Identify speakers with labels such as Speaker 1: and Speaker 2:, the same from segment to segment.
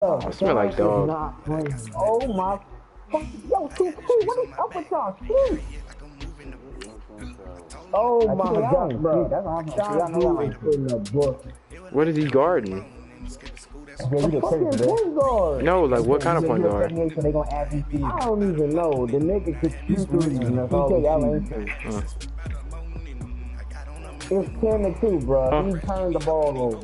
Speaker 1: Oh,
Speaker 2: I smell like dog.
Speaker 1: oh my fuck. Yo, 2K, what is up with y'all? Shit. Oh my god, bro. That's what I'm saying. Dude is putting a book.
Speaker 2: What is he guarding?
Speaker 1: Yeah, you the fucking point guard.
Speaker 2: No, like what kind of point
Speaker 1: You're
Speaker 2: guard?
Speaker 1: 78, so they gonna ask you. I don't even know. The nigga could shoot threes, and that's all y'all ain't shit. It's 10-2, bro.
Speaker 2: Huh?
Speaker 1: He turned the ball over.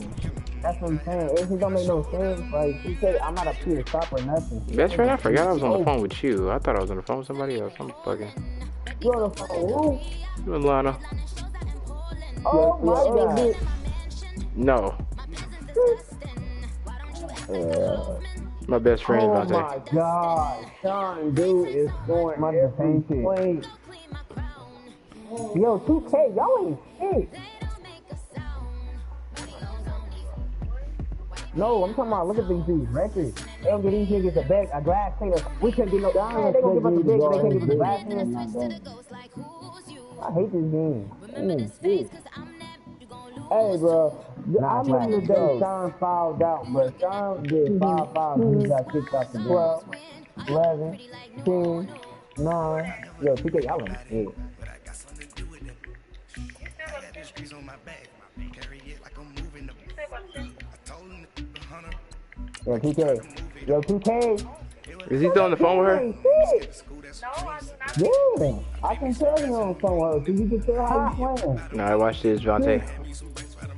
Speaker 1: That's what I'm saying. It don't make no sense. Like, he said, I'm not a pure stop or nothing.
Speaker 2: Best friend, I forgot I was on the phone with you. I thought I was on the phone with somebody else. I'm fucking.
Speaker 1: You on the phone?
Speaker 2: You and Lana?
Speaker 1: Oh my god.
Speaker 2: No. My best friend,
Speaker 1: Oh
Speaker 2: Vontae.
Speaker 1: my god. Sean, dude, is scoring every play. Yo, 2K, y'all ain't shit. No, I'm talking about, look at these dudes' records. They don't get these niggas a glass cleaner. We couldn't get no down. They gonna give us a big, they can't give us a glass cleaner. I hate this game. Hey, bro. I remember the day Sean fouled out, bro. Sean did 5 fouls and he got kicked off the game. 12, 11, 10, 9. Yo, 2K, y'all ain't shit. Yo, 2K. Yo, 2K.
Speaker 2: Is he still on the phone with her?
Speaker 1: No, I do not. Yeah, I can tell you on the phone with her, so you can tell how you playing.
Speaker 2: No, I watched this, Vontae.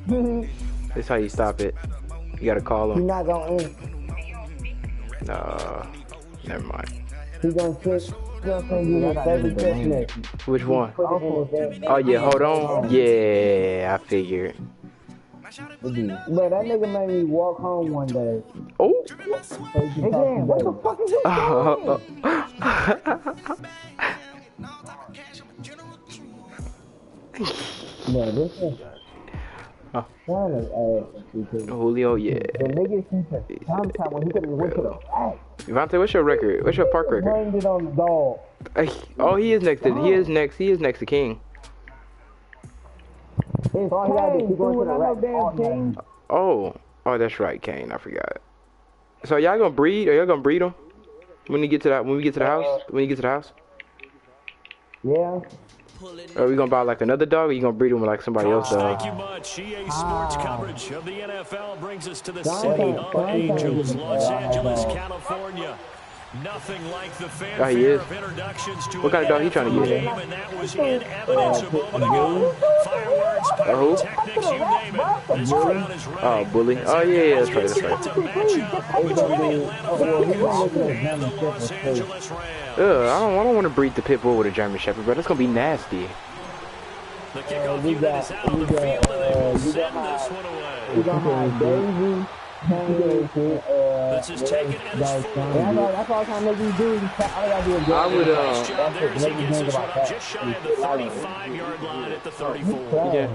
Speaker 2: This is how you stop it. You gotta call him.
Speaker 1: He's not gonna end.
Speaker 2: No, never mind.
Speaker 1: He's gonna check. He's gonna send you his favorite text message.
Speaker 2: Which one? Oh yeah, hold on. Yeah, I figured.
Speaker 1: But that nigga made me walk home one day.
Speaker 2: Oh.
Speaker 1: Again, what the fuck is you doing? No, this is.
Speaker 2: Julio, yeah.
Speaker 1: The nigga sometimes when he could have went to the back.
Speaker 2: Vontae, what's your record? What's your park record?
Speaker 1: Blamed it on the dog.
Speaker 2: Oh, he is next to King. Oh, that's right, Kane. I forgot. So y'all gonna breed? Are y'all gonna breed him when we get to the house? When you get to the house?
Speaker 1: Yeah.
Speaker 2: Are we gonna buy like another dog, or you gonna breed him with like somebody else dog?
Speaker 3: Thank you much. EA Sports coverage of the NFL brings us to the city of Angels, Los Angeles, California. Nothing like the fanfare of introductions to
Speaker 2: what kind of dog he trying to get?
Speaker 3: And that was in evidence a moment ago. Fireworks, pyrotechnics, you name it. This crowd is ready.
Speaker 2: Oh, bully. Oh yeah, that's right.
Speaker 3: It's a matchup between the Atlanta Falcons and the Los Angeles Rams.
Speaker 2: I don't want to breed the pit bull with a German Shepherd, bro. That's gonna be nasty.
Speaker 3: The kickoff unit is out on the field, and they will send this one away. This is taken at his 40.
Speaker 1: That's all I'm trying to make you do.
Speaker 2: I would,
Speaker 3: Nice job there as he gets this one up just shy of the 35-yard line at the 34.
Speaker 2: Yeah.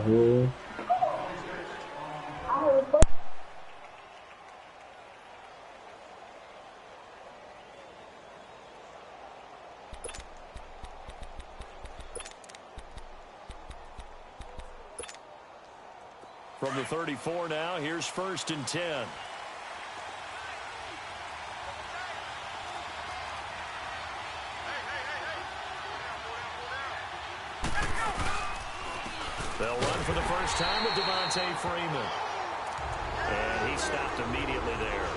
Speaker 3: From the 34 now, here's 1st and 10. They'll run for the first time with Devontae Freeman. And he stopped immediately there.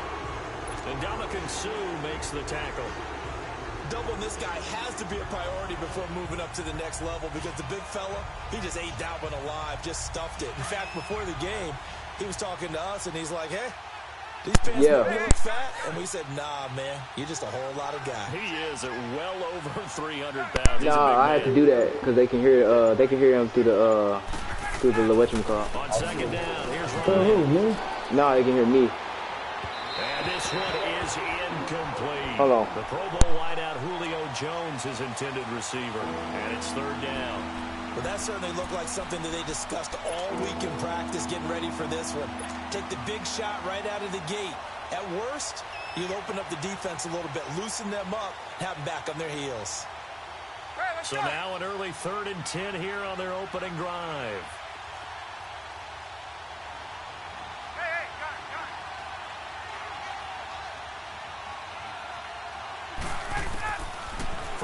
Speaker 3: And Ndamukong Suh makes the tackle.
Speaker 4: Doubling this guy has to be a priority before moving up to the next level because the big fella, he just ate that one alive, just stuffed it. In fact, before the game, he was talking to us, and he's like, hey, these pants make me look fat. And we said, nah, man, you're just a whole lot of guy.
Speaker 3: He is at well over 300 pounds.
Speaker 2: Nah, I have to do that because they can hear him through the whatchamacallit.
Speaker 3: On 2nd down, here's Ryan.
Speaker 2: Nah, they can hear me.
Speaker 3: And this one is incomplete.
Speaker 2: Hold on.
Speaker 3: The Pro Bowl wideout Julio Jones is intended receiver. And it's 3rd down.
Speaker 4: Well, that certainly looked like something that they discussed all week in practice, getting ready for this one. Take the big shot right out of the gate. At worst, you'll open up the defense a little bit, loosen them up, have them back on their heels.
Speaker 3: So now an early 3rd and 10 here on their opening drive.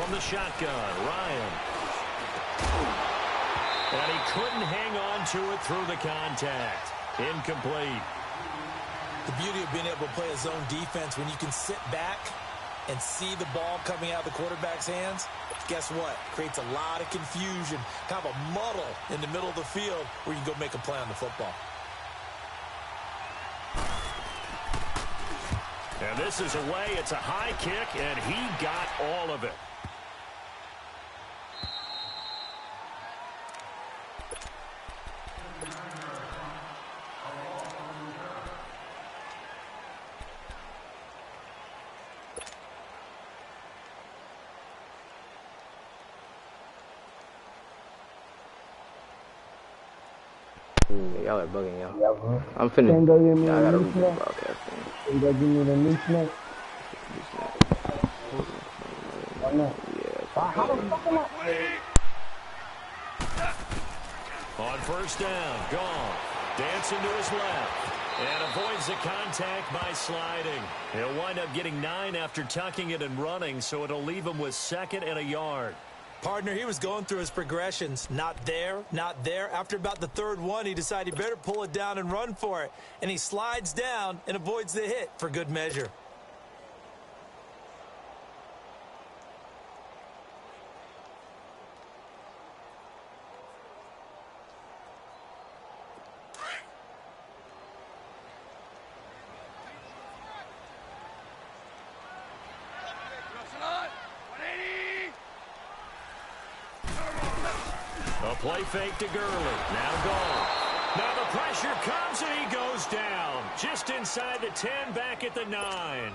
Speaker 3: from the shotgun. Ryan. And he couldn't hang on to it through the contact. Incomplete.
Speaker 4: The beauty of being able to play a zone defense when you can sit back and see the ball coming out of the quarterback's hands, guess what? Creates a lot of confusion, kind of a muddle in the middle of the field where you can go make a play on the football.
Speaker 3: And this is away. It's a high kick, and he got all of it.
Speaker 2: Y'all are bugging, y'all. I'm finna.
Speaker 1: Can go give me
Speaker 2: I
Speaker 1: a
Speaker 2: gotta
Speaker 1: new
Speaker 2: read the
Speaker 1: snack?
Speaker 2: broadcast.
Speaker 1: Can go give me the new snack? Why not?
Speaker 2: Yeah.
Speaker 1: How the fuck am I?
Speaker 3: On first down, gone. Dancing to his left. And avoids the contact by sliding. He'll wind up getting 9 after tucking it and running, so it'll leave him with 2nd and a yard.
Speaker 4: Partner, he was going through his progressions. Not there, not there. After about the 3rd one, he decided he better pull it down and run for it. And he slides down and avoids the hit for good measure.
Speaker 3: A play fake to Gurley. Now gone. Now the pressure comes and he goes down. Just inside the 10, back at the 9.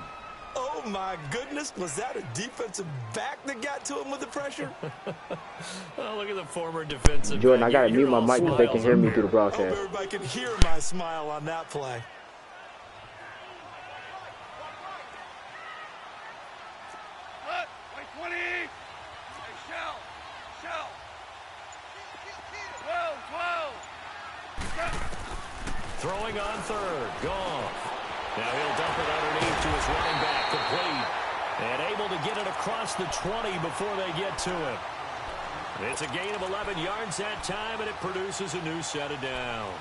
Speaker 4: Oh, my goodness. Was that a defensive back that got to him with the pressure?
Speaker 3: Oh, look at the former defensive
Speaker 2: Jordan,
Speaker 3: back.
Speaker 2: I gotta mute my mic because they can hear me through the
Speaker 4: I
Speaker 2: broadcast.
Speaker 4: hope everybody can hear my smile on that play.
Speaker 3: Throwing on 3rd. Gone. Now he'll dump it underneath to his running back. Complete. And able to get it across the 20 before they get to him. It's a gain of 11 yards that time, and it produces a new set of downs.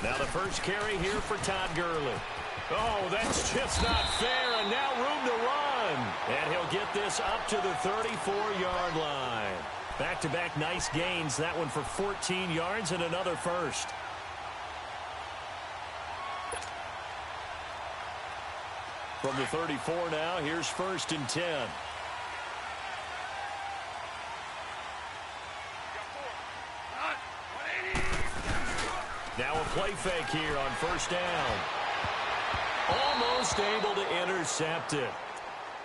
Speaker 3: Now the first carry here for Todd Gurley. Oh, that's just not fair, and now room to run. And he'll get this up to the 34-yard line. Back-to-back nice gains, that one for 14 yards and another first. From the 34 now, here's 1st and 10. Now a play fake here on first down. Almost able to intercept it.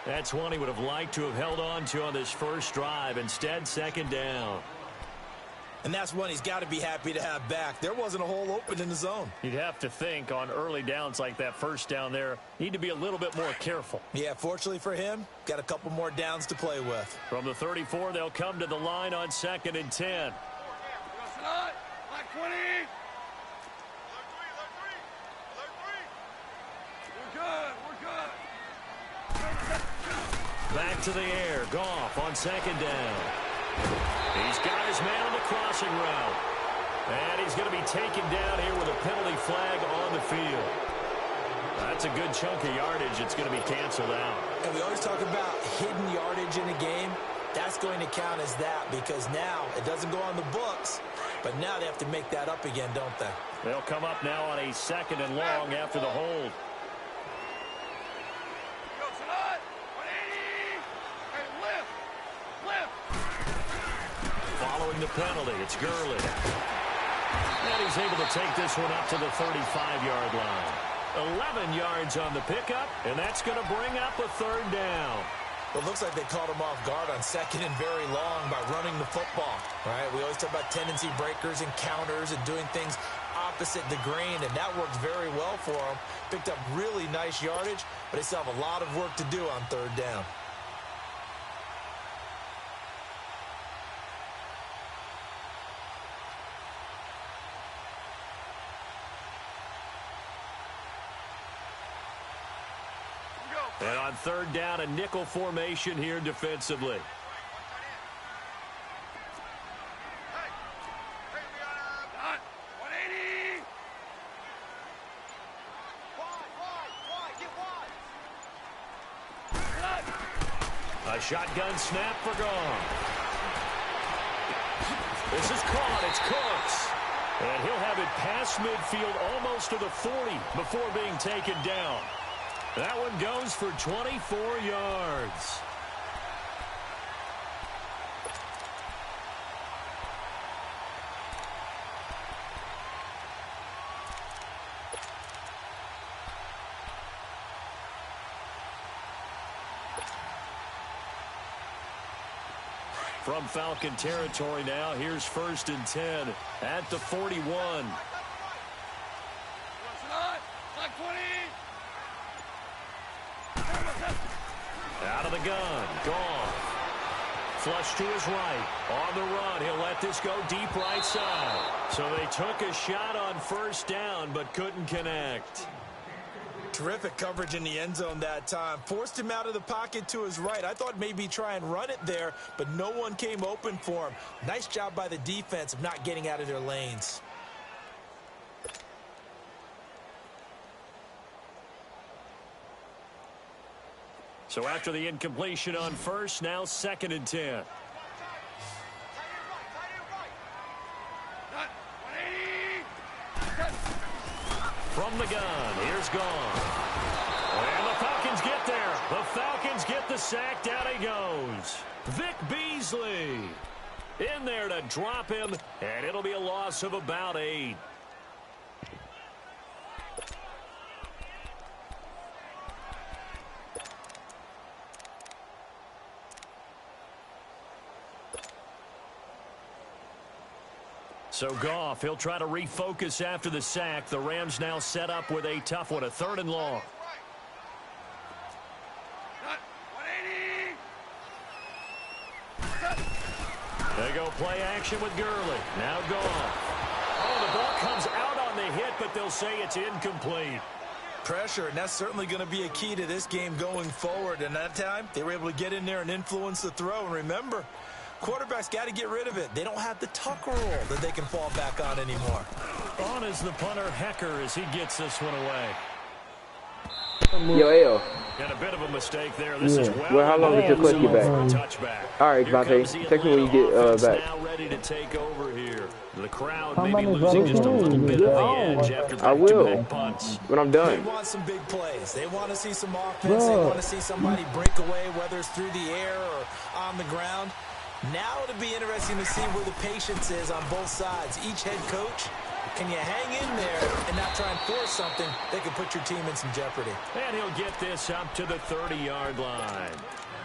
Speaker 3: That's one he would have liked to have held on to on this first drive. Instead, 2nd down.
Speaker 4: And that's one he's got to be happy to have back. There wasn't a hole open in the zone.
Speaker 3: You'd have to think on early downs like that first down there, need to be a little bit more careful.
Speaker 4: Yeah, fortunately for him, got a couple more downs to play with.
Speaker 3: From the 34, they'll come to the line on 2nd and 10. Back to the air. Goff on 2nd down. He's got his man on the crossing route. And he's going to be taken down here with a penalty flag on the field. That's a good chunk of yardage. It's going to be canceled out.
Speaker 4: And we always talk about hidden yardage in a game. That's going to count as that because now it doesn't go on the books, but now they have to make that up again, don't they?
Speaker 3: They'll come up now on a 2nd and long after the hold. Following the penalty, it's Gurley. And he's able to take this one up to the 35-yard line. 11 yards on the pickup, and that's going to bring up a 3rd down.
Speaker 4: Well, it looks like they caught him off guard on second and very long by running the football, right? We always talk about tendency breakers and counters and doing things opposite the grain, and that worked very well for him. Picked up really nice yardage, but they still have a lot of work to do on third down.
Speaker 3: And on third down, a nickel formation here defensively. A shotgun snap for Goff. This is caught. It's Cooks. And he'll have it past midfield almost to the 40 before being taken down. That one goes for 24 yards. From Falcon territory now, here's 1st and 10 at the 41. Out of the gun, gone. Flush to his right. On the run, he'll let this go deep right side. So they took a shot on 1st down, but couldn't connect.
Speaker 4: Terrific coverage in the end zone that time. Forced him out of the pocket to his right. I thought maybe try and run it there, but no one came open for him. Nice job by the defense of not getting out of their lanes.
Speaker 3: So after the incompletion on 1st, now 2nd and 10. From the gun, here's Gone. And the Falcons get there. The Falcons get the sack. Down he goes. Vic Beasley in there to drop him, and it'll be a loss of about 8. So Goff, he'll try to refocus after the sack. The Rams now set up with a tough one, a 3rd and long. They go play action with Gurley. Now Goff. Oh, the ball comes out on the hit, but they'll say it's incomplete.
Speaker 4: Pressure, and that's certainly going to be a key to this game going forward. And that time, they were able to get in there and influence the throw. And remember, quarterbacks got to get rid of it. They don't have the tuck rule that they can fall back on anymore.
Speaker 3: On is the punter, Hecker, as he gets this one away.
Speaker 2: Yo, Ayo.
Speaker 3: And a bit of a mistake there. This is
Speaker 2: Well, how long until Clutch get back? All right, Vontae. Text me when you get back.
Speaker 3: Now ready to take over here. The crowd may be losing just a little bit of the edge after back-to-back punts.
Speaker 2: When I'm done.
Speaker 4: They want some big plays. They want to see some offense. They want to see somebody break away, whether it's through the air or on the ground. Now it'll be interesting to see where the patience is on both sides. Each head coach, can you hang in there and not try and force something that could put your team in some jeopardy?
Speaker 3: And he'll get this up to the 30-yard line.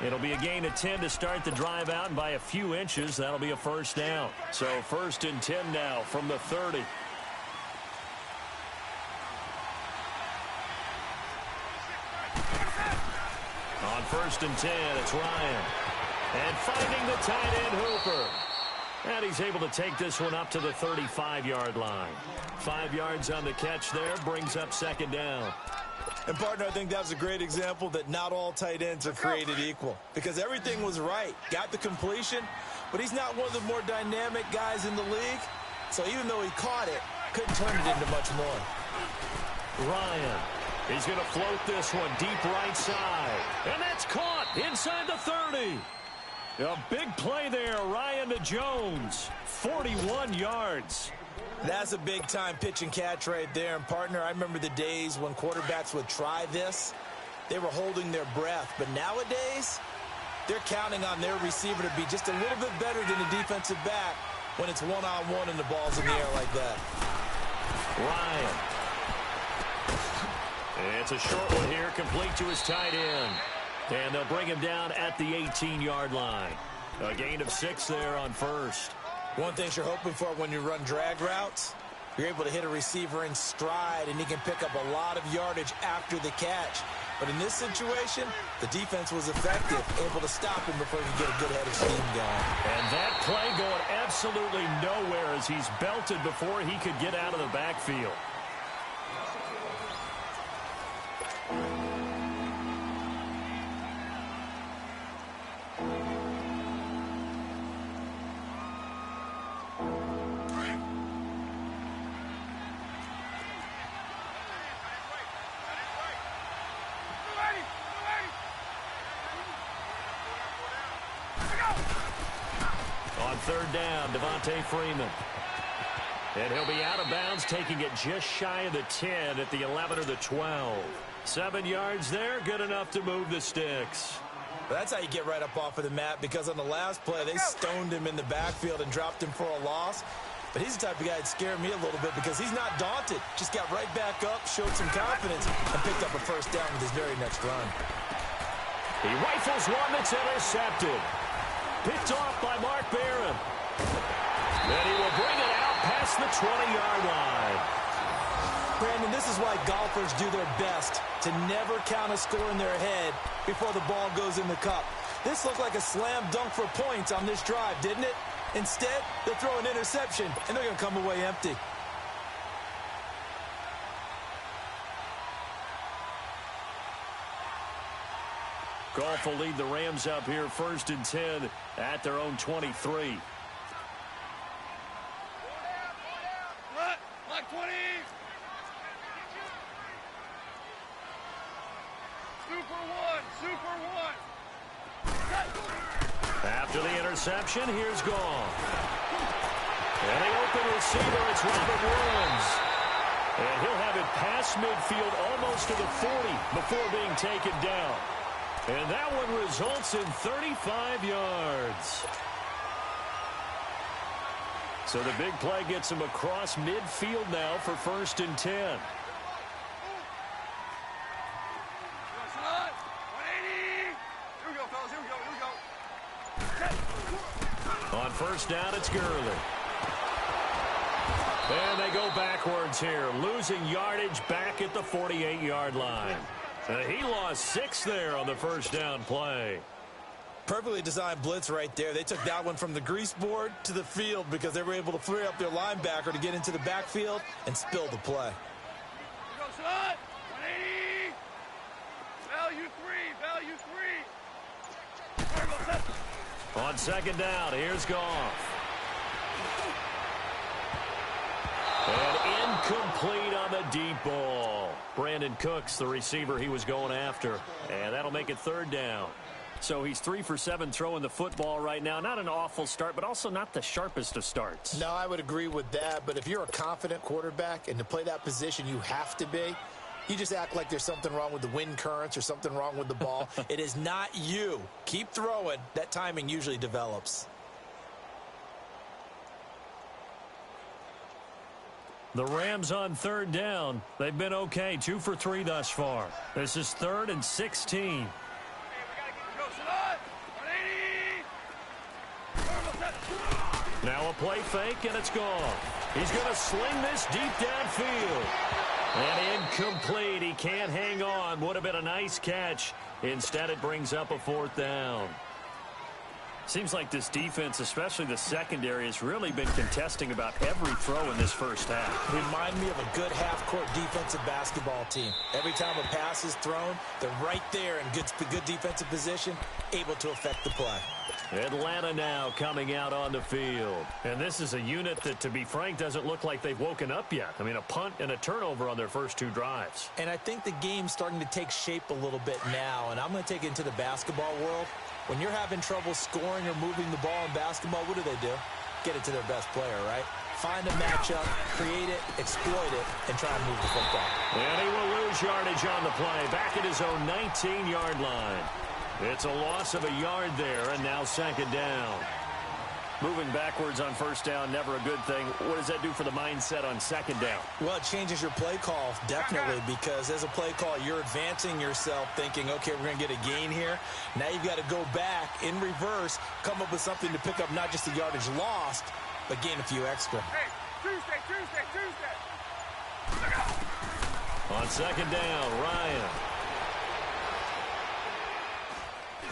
Speaker 3: It'll be a gain of 10 to start the drive out, and by a few inches, that'll be a 1st down. So 1st and 10 now from the 30. On 1st and 10, it's Ryan. And finding the tight end, Hooper. And he's able to take this one up to the 35-yard line. 5 yards on the catch there, brings up 2nd down.
Speaker 4: And, partner, I think that's a great example that not all tight ends are created equal. Because everything was right. Got the completion, but he's not one of the more dynamic guys in the league. So even though he caught it, couldn't turn it into much more.
Speaker 3: Ryan. He's going to float this one deep right side. And that's caught inside the 30. A big play there, Ryan to Jones. 41 yards.
Speaker 4: That's a big-time pitch and catch right there. And, partner, I remember the days when quarterbacks would try this. They were holding their breath. But nowadays, they're counting on their receiver to be just a little bit better than a defensive back when it's one-on-one and the ball's in the air like that.
Speaker 3: Ryan. It's a short one here, complete to his tight end. And they'll bring him down at the 18-yard line. A gain of 6 there on first.
Speaker 4: One thing you're hoping for when you run drag routes, you're able to hit a receiver in stride, and he can pick up a lot of yardage after the catch. But in this situation, the defense was effective, able to stop him before he could get a good head of steam going.
Speaker 3: And that play going absolutely nowhere as he's belted before he could get out of the backfield. Third down, Devontae Freeman. And he'll be out of bounds, taking it just shy of the 10 at the 11 or the 12. 7 yards there, good enough to move the sticks.
Speaker 4: Well, that's how you get right up off of the mat, because on the last play, they stoned him in the backfield and dropped him for a loss. But he's the type of guy that scared me a little bit because he's not daunted. Just got right back up, showed some confidence, and picked up a first down with his very next run.
Speaker 3: He rifles one that's intercepted. Picked off by Mark Barron. Then he will bring it out past the 20-yard line.
Speaker 4: Brandon, this is why golfers do their best to never count a score in their head before the ball goes in the cup. This looked like a slam dunk for points on this drive, didn't it? Instead, they'll throw an interception, and they're going to come away empty.
Speaker 3: Goff will lead the Rams up here 1st and 10 at their own 23.
Speaker 5: Black 20. Super one.
Speaker 3: After the interception, here's Goff. And the open receiver, it's Robert Woods. And he'll have it past midfield almost to the 40 before being taken down. And that one results in 35 yards. So the big play gets him across midfield now for 1st and 10.
Speaker 5: 180. Here we go, fellas. Here we go.
Speaker 3: On 1st down, it's Gurley. And they go backwards here, losing yardage back at the 48-yard line. He lost 6 there on the 1st down play.
Speaker 4: Perfectly designed blitz right there. They took that one from the grease board to the field because they were able to free up their linebacker to get into the backfield and spill the play.
Speaker 5: Go, son. 180. Value 3.
Speaker 3: On 2nd down, here's Goff. And incomplete on the deep ball. Brandon Cooks, the receiver he was going after. And that'll make it 3rd down. So he's 3 for 7 throwing the football right now. Not an awful start, but also not the sharpest of starts.
Speaker 4: No, I would agree with that. But if you're a confident quarterback and to play that position you have to be, you just act like there's something wrong with the wind currents or something wrong with the ball. It is not you. Keep throwing. That timing usually develops.
Speaker 3: The Rams on 3rd down. They've been okay. 2 for 3 thus far. This is 3rd and 16. Now a play fake, and it's gone. He's going to sling this deep downfield. And incomplete. He can't hang on. Would have been a nice catch. Instead, it brings up a 4th down. Seems like this defense, especially the secondary, has really been contesting about every throw in this 1st half.
Speaker 4: Remind me of a good half-court defensive basketball team. Every time a pass is thrown, they're right there in good defensive position, able to affect the play.
Speaker 3: Atlanta now coming out on the field. And this is a unit that, to be frank, doesn't look like they've woken up yet. I mean, a punt and a turnover on their first 2 drives.
Speaker 4: And I think the game's starting to take shape a little bit now, and I'm going to take it into the basketball world. When you're having trouble scoring or moving the ball in basketball, what do? Get it to their best player, right? Find a matchup, create it, exploit it, and try and move the football.
Speaker 3: And he will lose yardage on the play, back at his own 19-yard line. It's a loss of a yard there, and now 2nd down. Moving backwards on first down, never a good thing. What does that do for the mindset on second down?
Speaker 4: Well, it changes your play call, definitely, because as a play call, you're advancing yourself thinking, okay, we're going to get a gain here. Now you've got to go back in reverse, come up with something to pick up not just the yardage lost, but gain a few extra.
Speaker 5: Hey, Tuesday.
Speaker 3: On second down, Ryan.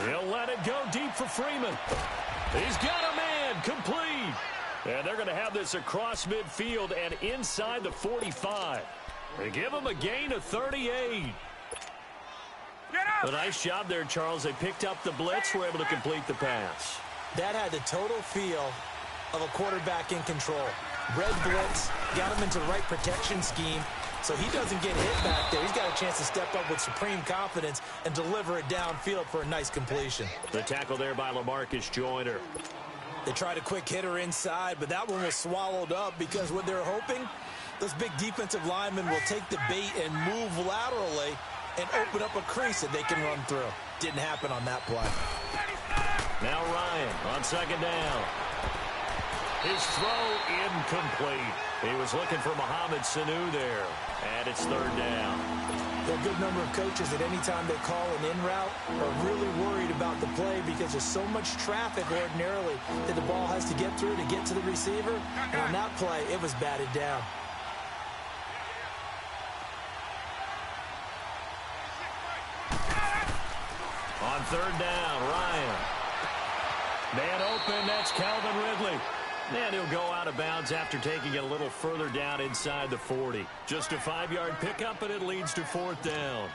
Speaker 3: He'll let it go deep for Freeman. He's got a man, complete. And they're going to have this across midfield and inside the 45. They give him a gain of 38. A nice job there, Charles. They picked up the blitz, were able to complete the pass.
Speaker 4: That had the total feel of a quarterback in control. Red blitz, got him into the right protection scheme, so he doesn't get hit back there. He's got a chance to step up with supreme confidence and deliver it downfield for a nice completion.
Speaker 3: The tackle there by LaMarcus Joyner.
Speaker 4: They tried a quick hitter inside, but that one was swallowed up because what they're hoping, those big defensive linemen will take the bait and move laterally and open up a crease that they can run through. Didn't happen on that play.
Speaker 3: Now Ryan on second down. His throw incomplete. He was looking for Mohamed Sanu there, and it's third down.
Speaker 4: There are a good number of coaches that any time they call an in route are really worried about the play because there's so much traffic ordinarily that the ball has to get through to get to the receiver. And on that play, it was batted down.
Speaker 3: On third down, Ryan. Man open, that's Calvin Ridley. And he'll go out of bounds after taking it a little further down inside the 40. Just a 5-yard pickup, and it leads to fourth down.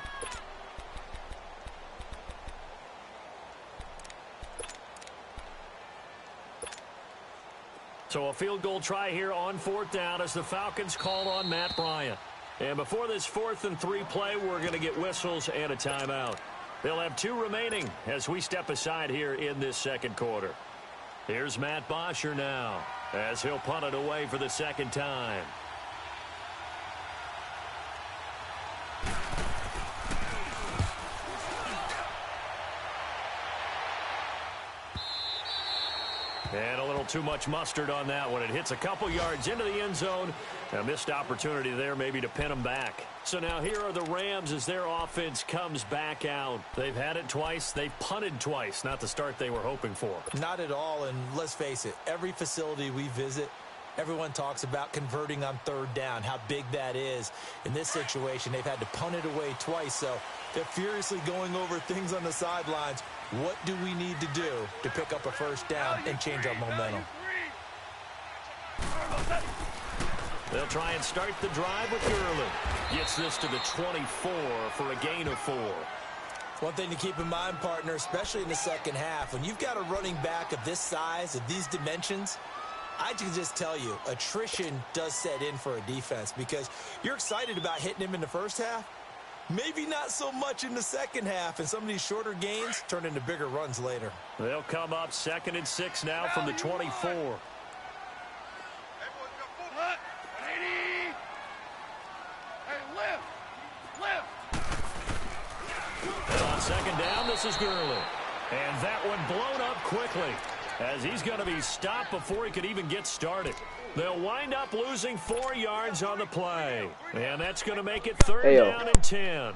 Speaker 3: So a field goal try here on fourth down as the Falcons call on Matt Bryant. And before this 4th and 3 play, we're going to get whistles and a timeout. They'll have 2 remaining as we step aside here in this second quarter. Here's Matt Bosher now as he'll punt it away for the second time. And a little too much mustard on that one. It hits a couple yards into the end zone. A missed opportunity there maybe to pin them back. So now here are the Rams as their offense comes back out. They've had it twice. They've punted twice. Not the start they were hoping for.
Speaker 4: Not at all, and let's face it, every facility we visit, everyone talks about converting on third down, how big that is. In this situation, they've had to punt it away twice, so they're furiously going over things on the sidelines. What do we need to do to pick up a first down and change our momentum?
Speaker 3: They'll try and start the drive with Gurley. Gets this to the 24 for a gain of 4.
Speaker 4: One thing to keep in mind, partner, especially in the second half, when you've got a running back of this size, of these dimensions, I can just tell you, attrition does set in for a defense because you're excited about hitting him in the first half. Maybe not so much in the second half, and some of these shorter gains turn into bigger runs later.
Speaker 3: They'll come up 2nd and 6 now from the 24. And on second down, this is Gurley. And that one blown up quickly as he's going to be stopped before he could even get started. They'll wind up losing 4 yards on the play. And that's going to make it third down and 10.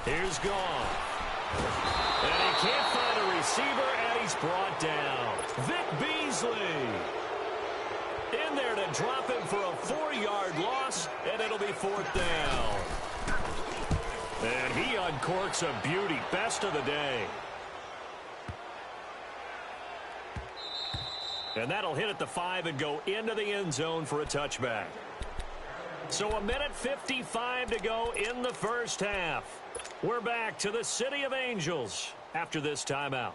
Speaker 3: Here's gone. And he can't find a receiver, and he's brought down. Vic Beasley in there to drop him for a 4-yard loss, and it'll be fourth down. And he uncorks a beauty. Best of the day. And that'll hit at the 5 and go into the end zone for a touchback. So 1:55 to go in the first half. We're back to the City of Angels after this timeout.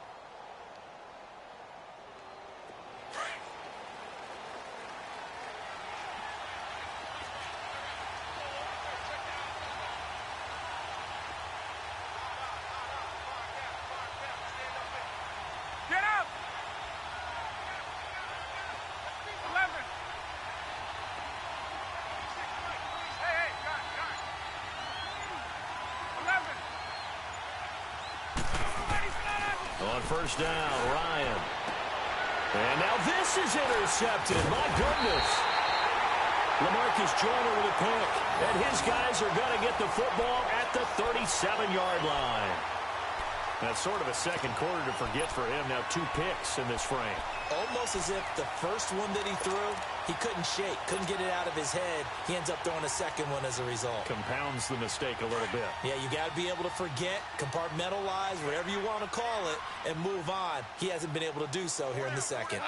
Speaker 3: On first down, Ryan. And now this is intercepted. My goodness. LaMarcus Joyner with a pick. And his guys are going to get the football at the 37-yard line. That's sort of a second quarter to forget for him. Now 2 picks in this frame.
Speaker 4: Almost as if the first one that he threw, he couldn't shake, couldn't get it out of his head. He ends up throwing a second one as a result.
Speaker 3: Compounds the mistake a little bit.
Speaker 4: Yeah, you got to be able to forget, compartmentalize, whatever you want to call it, and move on. He hasn't been able to do so here in the second.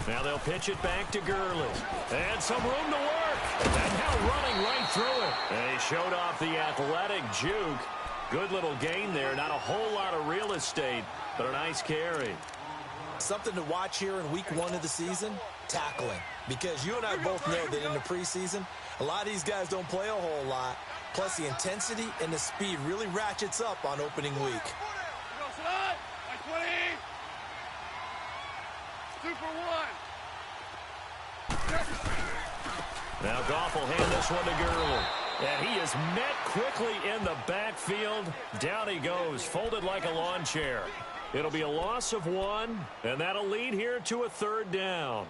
Speaker 3: Now they'll pitch it back to Gurley. And some room to work. And now running right through it. And he showed off the athletic juke. Good little gain there. Not a whole lot of real estate, but a nice carry.
Speaker 4: Something to watch here in week 1 of the season, tackling. Because you and I both know that in the preseason, a lot of these guys don't play a whole lot. Plus the intensity and the speed really ratchets up on opening week.
Speaker 5: 2 for 1.
Speaker 3: Now Goff will hand this one to Gurley. And he is met quickly in the backfield. Down he goes, folded like a lawn chair. It'll be a loss of 1, and that'll lead here to a 3rd down.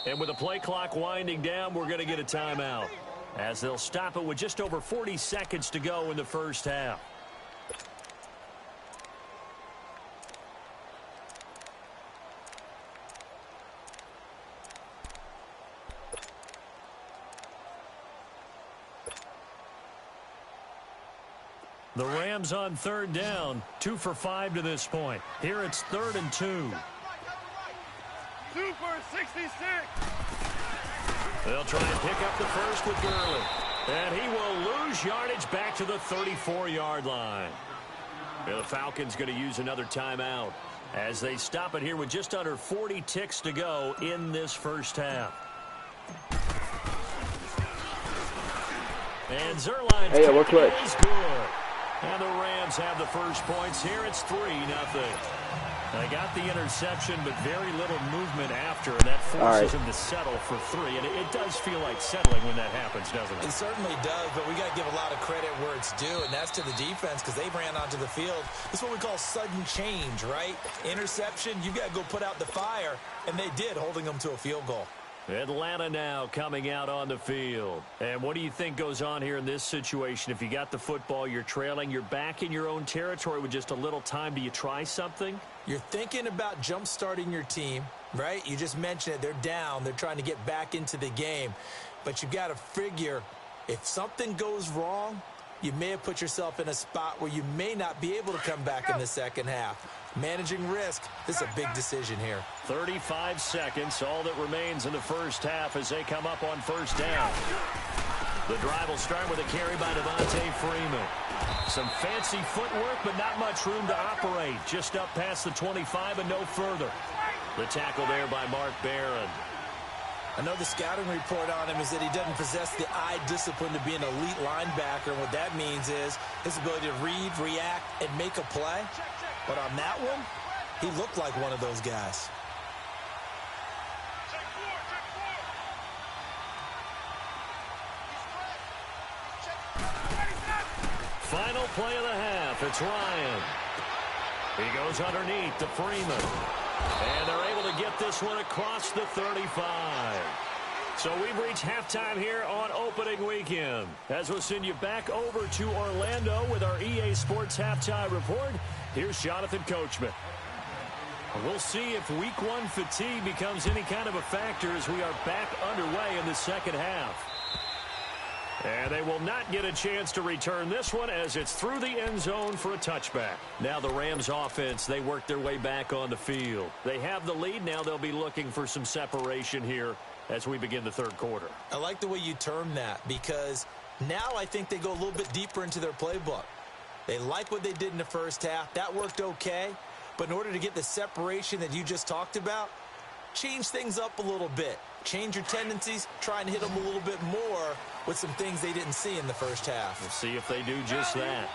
Speaker 3: And with the play clock winding down, we're going to get a timeout, as they'll stop it with just over 40 seconds to go in the first half. The Rams on 3rd down, 2 for 5 to this point. Here it's 3rd and 2.
Speaker 5: 2 for 66.
Speaker 3: They'll try and pick up the first with Gurley. And he will lose yardage back to the 34-yard line. And the Falcons going to use another timeout as they stop it here with just under 40 ticks to go in this first half. And Zerline's kick is good. And the Rams have the first points here. It's 3-0. They got the interception, but very little movement after, and that forces him to settle for 3. And it does feel like settling when that happens, doesn't it?
Speaker 4: It certainly does, but we got to give a lot of credit where it's due, and that's to the defense because they ran onto the field. This is what we call sudden change, right? Interception, you got to go put out the fire, and they did, holding them to a field goal.
Speaker 3: Atlanta now coming out on the field. And what do you think goes on here in this situation? If you got the football, you're trailing, you're back in your own territory with just a little time. Do you try something?
Speaker 4: You're thinking about jump-starting your team, right? You just mentioned it. They're down. They're trying to get back into the game. But you got to figure if something goes wrong, you may have put yourself in a spot where you may not be able to come back in the second half. Managing risk, this is a big decision here.
Speaker 3: 35 seconds, all that remains in the first half as they come up on first down. The drive will start with a carry by Devontae Freeman. Some fancy footwork, but not much room to operate. Just up past the 25 and no further. The tackle there by Mark Barron.
Speaker 4: I know the scouting report on him is that he doesn't possess the eye discipline to be an elite linebacker. And what that means is his ability to read, react, and make a play. But on that one, he looked like one of those guys.
Speaker 3: Final play of the half. It's Ryan. He goes underneath to Freeman. And they're able to get this one across the 35. So we've reached halftime here on opening weekend. As we'll send you back over to Orlando with our EA Sports Halftime Report, here's Jonathan Coachman. We'll see if week 1 fatigue becomes any kind of a factor as we are back underway in the second half. And they will not get a chance to return this one as it's through the end zone for a touchback. Now the Rams offense, they work their way back on the field. They have the lead. Now they'll be looking for some separation here as we begin the third quarter.
Speaker 4: I like the way you term that because Now I think they go a little bit deeper into their playbook. They like what they did in the first half. That worked okay. But in order to get the separation that you just talked about, change things up a little bit. Change your tendencies. Try and hit them a little bit more with some things they didn't see in the first half.
Speaker 3: We'll see if they do just that.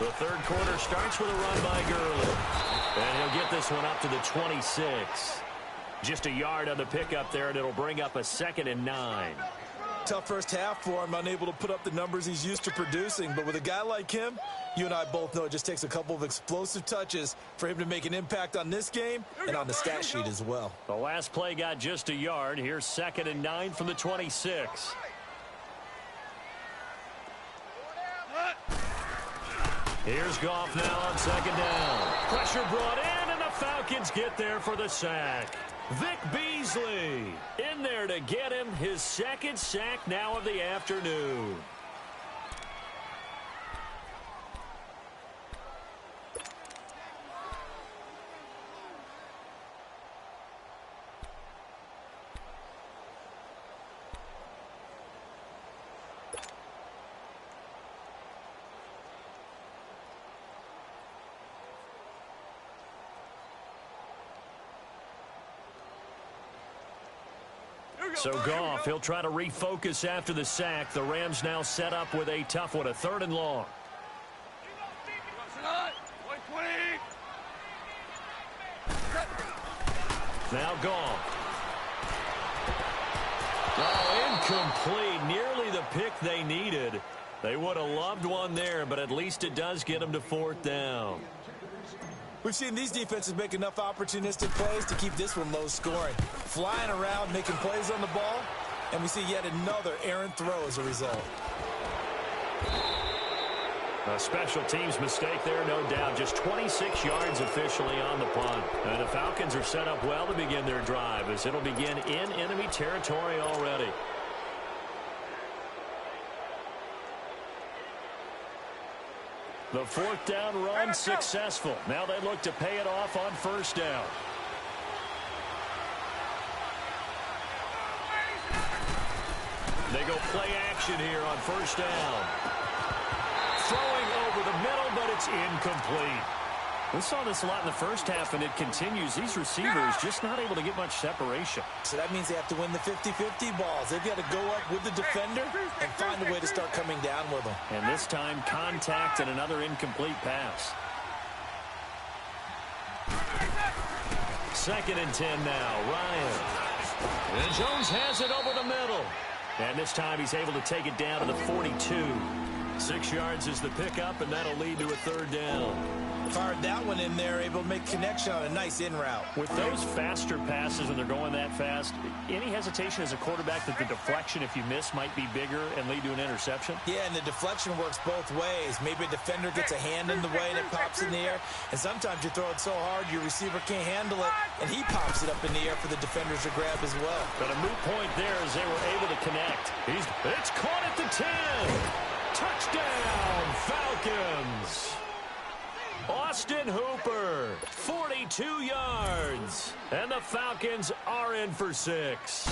Speaker 3: The third quarter starts with a run by Gurley. And he'll get this one up to the 26. Just a yard on the pickup there, and it'll bring up a 2nd and 9.
Speaker 4: Tough first half for him, unable to put up the numbers he's used to producing. But with a guy like him, you and I both know it just takes a couple of explosive touches for him to make an impact on this game and on the stat sheet as well.
Speaker 3: The last play got just a yard. Here's 2nd and 9 from the 26. Here's Goff now on 2nd down. Pressure brought in, and the Falcons get there for the sack. Vic Beasley in there to get him his 2nd sack now of the afternoon. So Goff, he'll try to refocus after the sack. The Rams now set up with a tough one, a 3rd and long. Now Goff. Oh, incomplete. Nearly the pick they needed. They would have loved one there, but at least it does get them to 4th down.
Speaker 4: We've seen these defenses make enough opportunistic plays to keep this one low scoring. Flying around, making plays on the ball, and we see yet another errant throw as a result.
Speaker 3: A special teams mistake there, no doubt. Just 26 yards officially on the punt. And the Falcons are set up well to begin their drive as it'll begin in enemy territory already. The 4th down run successful. Now they look to pay it off on 1st down. They go play action here on 1st down. Throwing over the middle, but it's incomplete. We saw this a lot in the first half, and it continues. These receivers just not able to get much separation.
Speaker 4: So that means they have to win the 50-50 balls. They've got to go up with the defender and find a way to start coming down with them.
Speaker 3: And this time, contact and another incomplete pass. 2nd and 10 now. Ryan. And Jones has it over the middle. And this time he's able to take it down to the 42. 6 yards is the pickup, and that'll lead to a 3rd down.
Speaker 4: Fired that one in there, able to make connection on a nice in route.
Speaker 3: With those faster passes and they're going that fast, any hesitation as a quarterback that the deflection, if you miss, might be bigger and lead to an interception?
Speaker 4: Yeah, and the deflection works both ways. Maybe a defender gets a hand in the way and it pops in the air, and sometimes you throw it so hard your receiver can't handle it, and he pops it up in the air for the defenders to grab as well.
Speaker 3: But a moot point there as they were able to connect. It's caught at the 10. Touchdown, Falcons. Austin Hooper, 42 yards. And the Falcons are in for 6.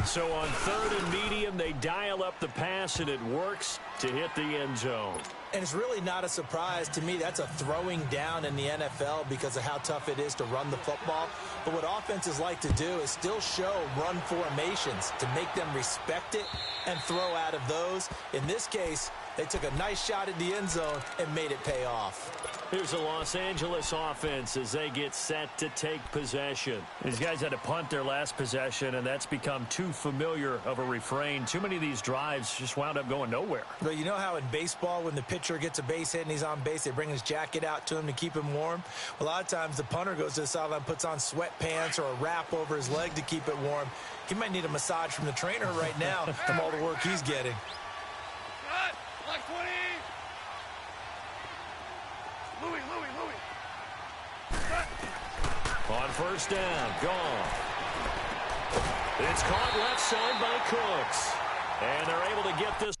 Speaker 3: So on 3rd and medium, they dial up the pass, and it works to hit the end zone.
Speaker 4: And it's really not a surprise to me. That's a throwing down in the NFL because of how tough it is to run the football. But what offenses like to do is still show run formations to make them respect it and throw out of those. In this case, they took a nice shot at the end zone and made it pay off.
Speaker 3: Here's the Los Angeles offense as they get set to take possession. These guys had to punt their last possession, and that's become too familiar of a refrain. Too many of these drives just wound up going nowhere.
Speaker 4: But you know how in baseball, when the pitcher gets a base hit and he's on base, they bring his jacket out to him to keep him warm? Well, a lot of times the punter goes to the sideline, puts on sweatpants or a wrap over his leg to keep it warm. He might need a massage from the trainer right now from all the work he's getting.
Speaker 5: Like 20. Louis.
Speaker 3: On 1st down, gone. It's caught left side by Cooks. And they're able to get this.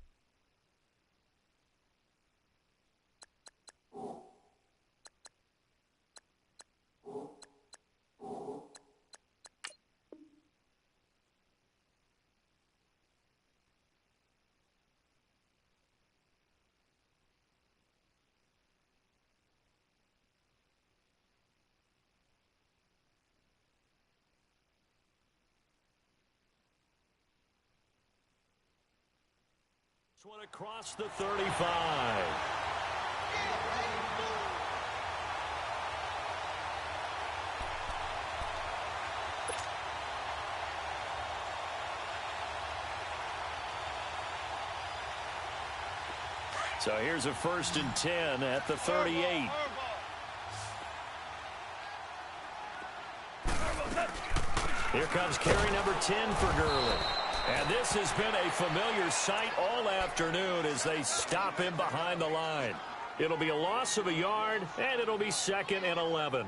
Speaker 3: This one across the 35. So here's a 1st and 10 at the 38. Here comes carry number 10 for Gurley. And this has been a familiar sight all afternoon as they stop him behind the line. It'll be a loss of a yard, and it'll be 2nd and 11.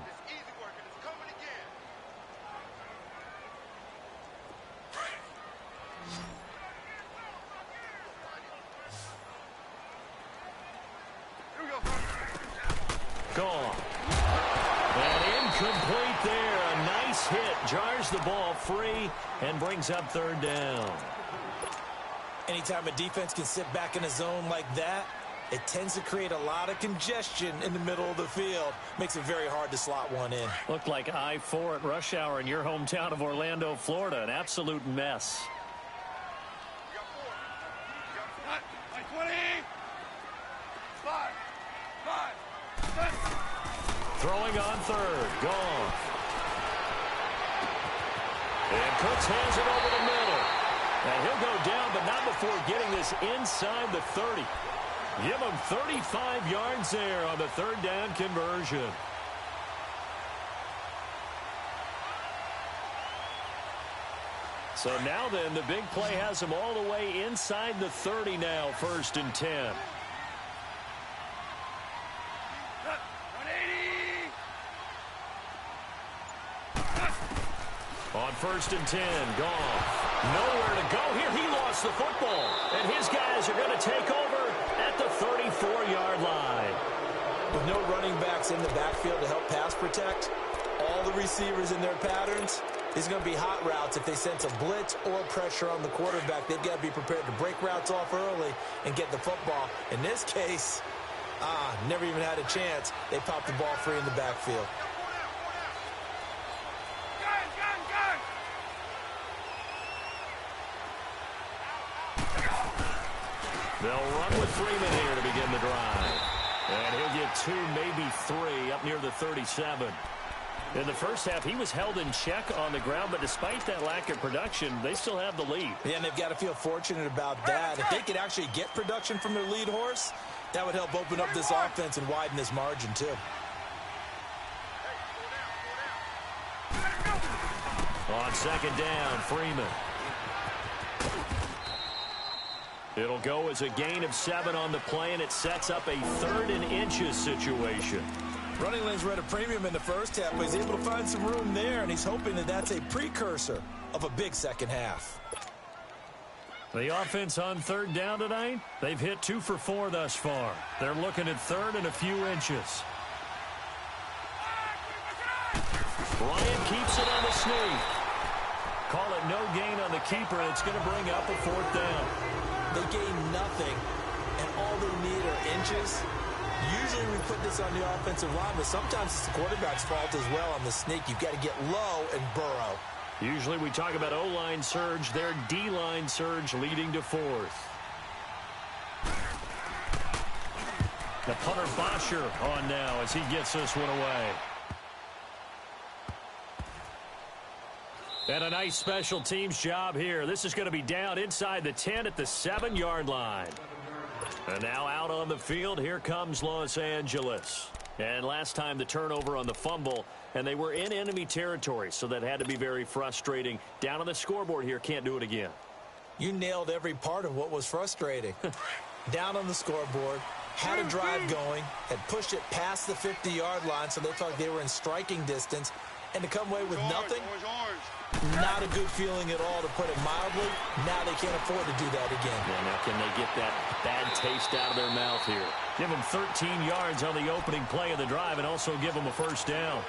Speaker 3: Gone. And incomplete there. A nice hit. Jars the ball free and brings up 3rd down.
Speaker 4: Anytime a defense can sit back in a zone like that, it tends to create a lot of congestion in the middle of the field. Makes it very hard to slot one in.
Speaker 3: Looked like I-4 at rush hour in your hometown of Orlando, Florida. An absolute mess.
Speaker 5: Like 20. 5.
Speaker 3: Throwing on 3rd. Gone. And Cooks has it over the middle. And he'll go down, but not before getting this inside the 30. Give him 35 yards there on the 3rd down conversion. So now then, the big play has him all the way inside the 30 now, 1st and 10.
Speaker 5: 180.
Speaker 3: On 1st and 10, Goff. Nowhere to go here. He lost the football. And his guys are going to take over at the 34-yard line.
Speaker 4: With no running backs in the backfield to help pass protect, all the receivers in their patterns, these are going to be hot routes. If they sense a blitz or pressure on the quarterback, they've got to be prepared to break routes off early and get the football. In this case, never even had a chance. They popped the ball free in the backfield.
Speaker 3: They'll run with Freeman here to begin the drive. And he'll get 2, maybe 3 up near the 37. In the first half, he was held in check on the ground, but despite that lack of production, they still have the lead.
Speaker 4: Yeah, and they've got to feel fortunate about that. If they could actually get production from their lead horse, that would help open up this offense and widen this margin, too.
Speaker 3: On 2nd down, Freeman. It'll go as a gain of 7 on the play, and it sets up a 3rd and inches situation.
Speaker 4: Running lanes were at a premium in the first half, but he's able to find some room there, and he's hoping that that's a precursor of a big second half.
Speaker 3: The offense on 3rd down tonight, they've hit 2 for 4 thus far. They're looking at 3rd and a few inches. Bryant keeps it on the sneak. Call it no gain on the keeper, and it's going to bring up a 4th down.
Speaker 4: They gain nothing, and all they need are inches. Usually we put this on the offensive line, but sometimes it's the quarterback's fault as well on the sneak. You've got to get low and burrow.
Speaker 3: Usually we talk about O-line surge, their D-line surge leading to 4th. The punter Bosher on now as he gets this one away. And a nice special teams job here. This is going to be down inside the 10 at the 7-yard line. And now out on the field, here comes Los Angeles. And last time the turnover on the fumble, and they were in enemy territory, so that had to be very frustrating. Down on the scoreboard here, can't do it again.
Speaker 4: You nailed every part of what was frustrating. Down on the scoreboard, had a drive going, had pushed it past the 50-yard line, so they thought they were in striking distance, and to come away with nothing, not a good feeling at all, to put it mildly. Now they can't afford to do that again.
Speaker 3: Yeah, now can they get that bad taste out of their mouth here? Give them 13 yards on the opening play of the drive and also give them a 1st down.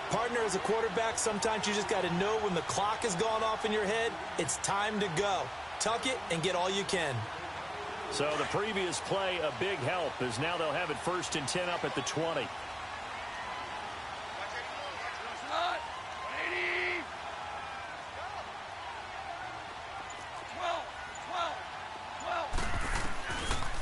Speaker 4: Partner, as a quarterback, sometimes you just got to know when the clock has gone off in your head, it's time to go. Tuck it and get all you can.
Speaker 3: So the previous play, a big help, as now they'll have it 1st and 10 up at the 20.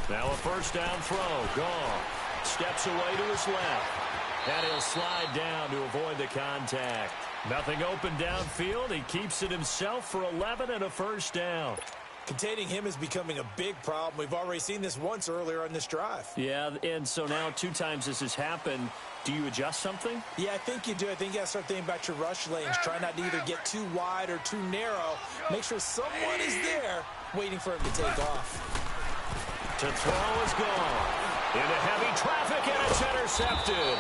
Speaker 3: Now a first down throw. Goff steps away to his left. And he'll slide down to avoid the contact. Nothing open downfield. He keeps it himself for 11 and a first down.
Speaker 4: Containing him is becoming a big problem. We've already seen this once earlier on this drive.
Speaker 3: Yeah, and so now 2 times this has happened. Do you adjust something?
Speaker 4: Yeah, I think you do. I think you got to start thinking about your rush lanes. Try not to either get too wide or too narrow. Make sure someone is there waiting for him to take off.
Speaker 3: To throw is gone. Into heavy traffic, and it's intercepted.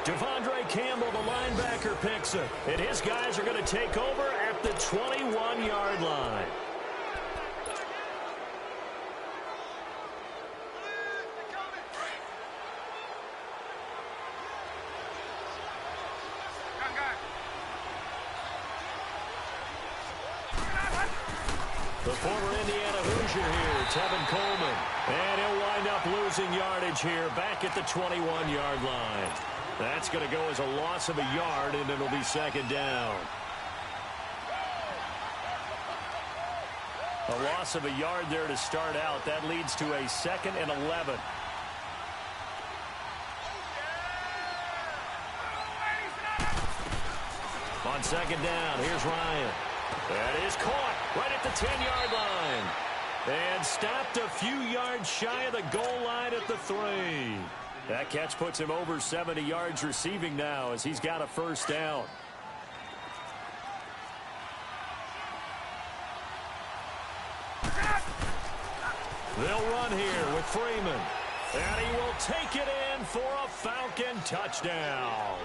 Speaker 3: Devondre Campbell, the linebacker, picks it. And his guys are going to take over at the 21-yard line. The former Indiana Hoosier here, Tevin Coleman. And he'll wind up losing yardage here back at the 21-yard line. That's going to go as a loss of a yard, and it'll be second down. A loss of a yard there to start out. That leads to a 2nd and 11. On second down, here's Ryan. That is caught right at the 10-yard line. And stopped a few yards shy of the goal line at the 3. That catch puts him over 70 yards receiving now as he's got a first down. They'll run here with Freeman. And he will take it in for a Falcon touchdown.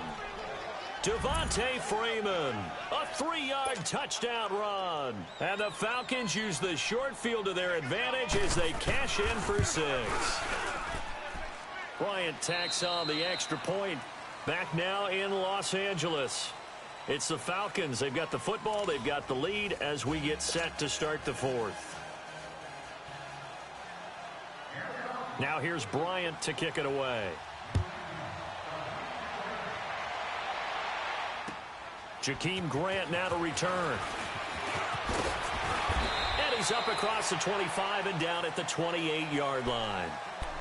Speaker 3: Devontae Freeman, a 3-yard touchdown run. And the Falcons use the short field to their advantage as they cash in for 6. Bryant tacks on the extra point. Back now in Los Angeles. It's the Falcons. They've got the football. They've got the lead as we get set to start the 4th. Now here's Bryant to kick it away. Jakeem Grant now to return. And he's up across the 25 and down at the 28-yard line.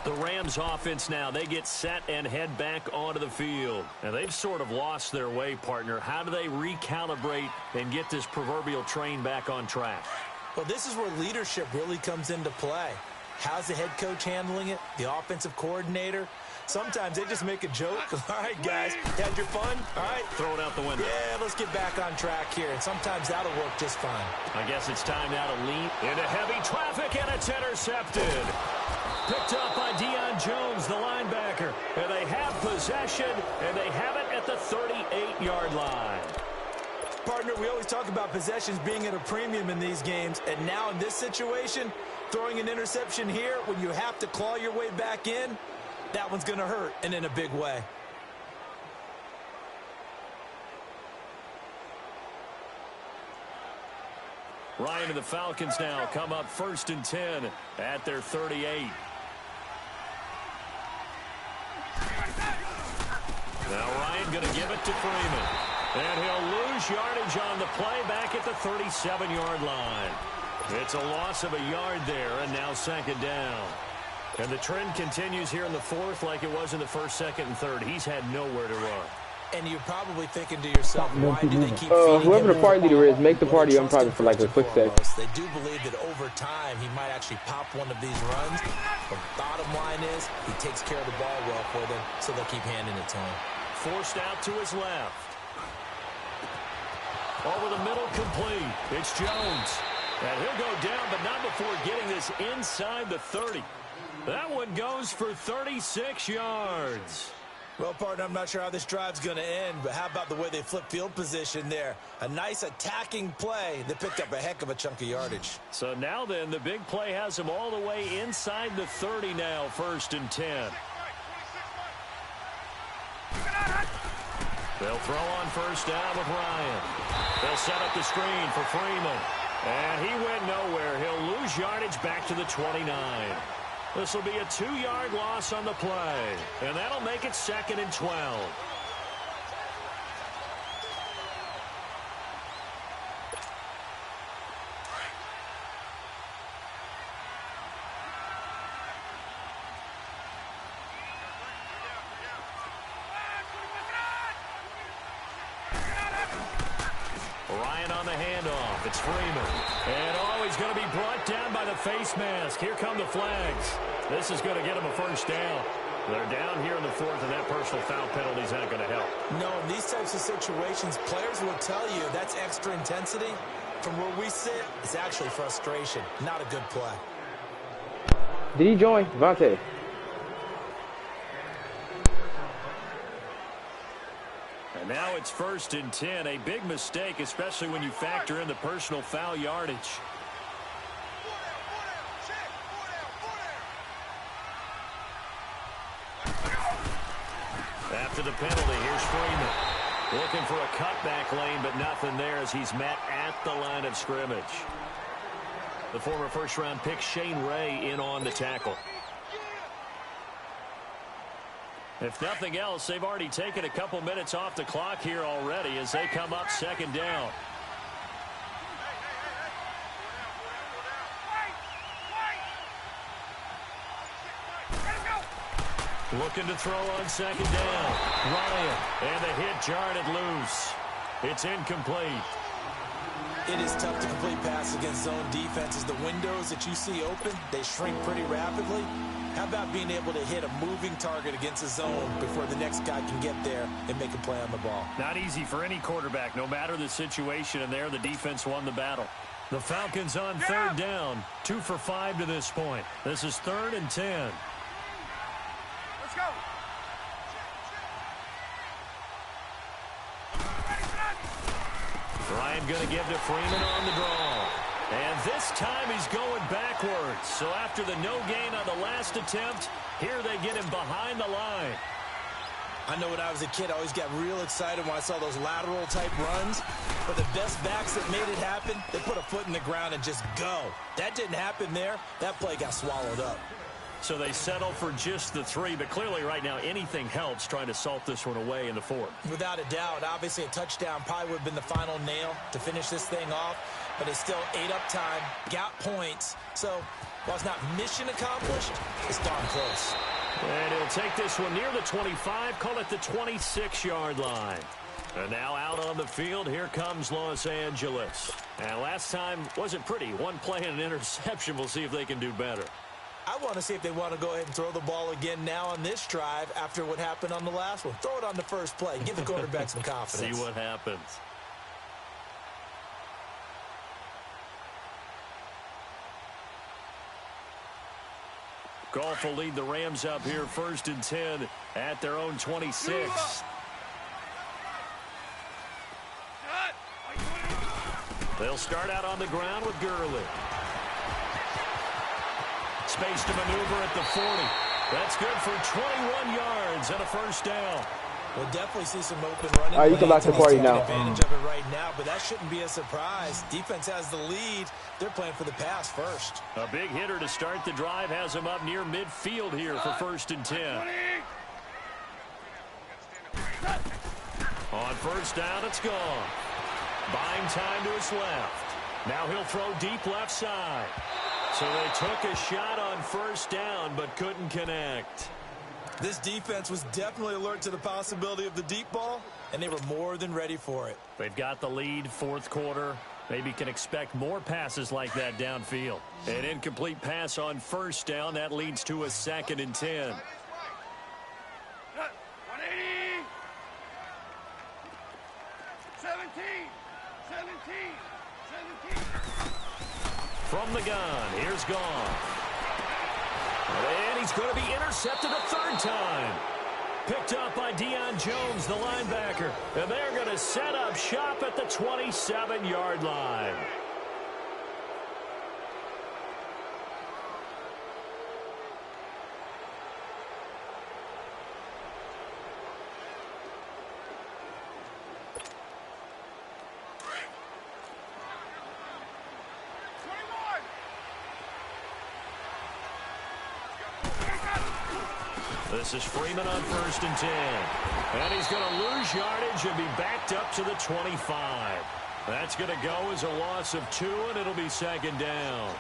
Speaker 3: The Rams offense now, they get set and head back onto the field. And they've sort of lost their way, partner. How do they recalibrate and get this proverbial train back on track?
Speaker 4: Well, this is where leadership really comes into play. How's the head coach handling it? The offensive coordinator? Sometimes they just make a joke. All right, guys, you had your fun? All right.
Speaker 3: Throw it out the window.
Speaker 4: Yeah, let's get back on track here. And sometimes that'll work just fine.
Speaker 3: I guess it's time now to lean into heavy traffic, and it's intercepted. Picked up by Deion Jones, the linebacker. And they have possession, and they have it at the 38-yard line.
Speaker 4: Partner, we always talk about possessions being at a premium in these games. And now in this situation, throwing an interception here when you have to claw your way back in, that one's going to hurt, and in a big way.
Speaker 3: Ryan and the Falcons now come up 1st and 10 at their 38. Now Ryan going to give it to Freeman. And he'll lose yardage on the play back at the 37-yard line. It's a loss of a yard there, and now second down. And the trend continues here in the 4th like it was in the 1st, 2nd, and 3rd. He's had nowhere to run.
Speaker 4: And you're probably thinking to yourself, why do they keep feeding
Speaker 2: whoever
Speaker 4: him
Speaker 2: the party leader is, make the
Speaker 4: Well,
Speaker 2: party
Speaker 4: they
Speaker 2: umpire for like a quick sec.
Speaker 4: They do believe that over time he might actually pop one of these runs. But bottom line is he takes care of the ball well for them, so they'll keep handing it to him.
Speaker 3: Forced out to his left. Over the middle, complete. It's Jones. And he'll go down, but not before getting this inside the 30. That one goes for 36 yards.
Speaker 4: Well, partner, I'm not sure how this drive's going to end, but how about the way they flip field position there? A nice attacking play that picked up a heck of a chunk of yardage.
Speaker 3: So now then, the big play has him all the way inside the 30 now, 1st and 10. They'll throw on first down with Ryan. They'll set up the screen for Freeman. And he went nowhere. He'll lose yardage back to the 29. This will be a 2-yard loss on the play. And that'll make it 2nd and 12. Ryan on the handoff. It's Freeman. And, oh, he's going to be brought down by the face mask. Here come the flags. This is going to get him a first down. They're down here in the fourth, and that personal foul penalty is not going to help.
Speaker 4: No, in these types of situations, players will tell you that's extra intensity. From where we sit, it's actually frustration. Not a good play.
Speaker 2: Did he join? Vontae.
Speaker 3: And now it's 1st and 10. A big mistake, especially when you factor in the personal foul yardage. After the penalty, here's Freeman. Looking for a cutback lane, but nothing there as he's met at the line of scrimmage. The former first-round pick, Shane Ray, in on the tackle. If nothing else, they've already taken a couple minutes off the clock here already as they come up 2nd down. Looking to throw on 2nd down. Ryan, and the hit jarred it loose. It's incomplete.
Speaker 4: It is tough to complete passes against zone defenses. The windows that you see open, they shrink pretty rapidly. How about being able to hit a moving target against a zone before the next guy can get there and make a play on the ball?
Speaker 3: Not easy for any quarterback, no matter the situation, and there the defense won the battle. The Falcons on 3rd down, 2 for 5 to this point. This is 3rd and 10.
Speaker 5: Let's go.
Speaker 3: Ryan going to give to Freeman on the draw. And this time he's going backwards. So after the no gain on the last attempt, here they get him behind the line.
Speaker 4: I know when I was a kid, I always got real excited when I saw those lateral-type runs. But the best backs that made it happen, they put a foot in the ground and just go. That didn't happen there. That play got swallowed up.
Speaker 3: So they settle for just the 3, but clearly right now anything helps trying to salt this one away in the 4th.
Speaker 4: Without a doubt, obviously a touchdown probably would have been the final nail to finish this thing off, but it's still ate up time, got points. So while it's not mission accomplished, it's darn close.
Speaker 3: And he'll take this one near the 25, call it the 26-yard line. And now out on the field, here comes Los Angeles. And last time wasn't pretty. One play and an interception. We'll see if they can do better.
Speaker 4: I want to see if they want to go ahead and throw the ball again now on this drive after what happened on the last one. Throw it on the first play. Give the quarterback some confidence.
Speaker 3: See what happens. Goff will lead the Rams up here 1st and 10 at their own 26. They'll start out on the ground with Gurley. Space to maneuver at the 40. That's good for 21 yards and a first down.
Speaker 4: We'll definitely see some open running.
Speaker 2: All right, you can lock the party now.
Speaker 4: Advantage of it right now, but that shouldn't be a surprise. Defense has the lead. They're playing for the pass first.
Speaker 3: A big hitter to start the drive has him up near midfield here for 1st and 10. On 1st down, it's gone. Buying time to his left. Now he'll throw deep left side. So they took a shot on 1st down, but couldn't connect.
Speaker 4: This defense was definitely alert to the possibility of the deep ball, and they were more than ready for it.
Speaker 3: They've got the lead, 4th quarter. Maybe can expect more passes like that downfield. An incomplete pass on 1st down. That leads to a 2nd and 10.
Speaker 5: 180.
Speaker 3: From the gun, here's Goff. And he's going to be intercepted a 3rd time. Picked up by Deion Jones, the linebacker. And they're going to set up shop at the 27-yard line. This is Freeman on 1st and 10. And he's going to lose yardage and be backed up to the 25. That's going to go as a loss of 2, and it'll be 2nd down.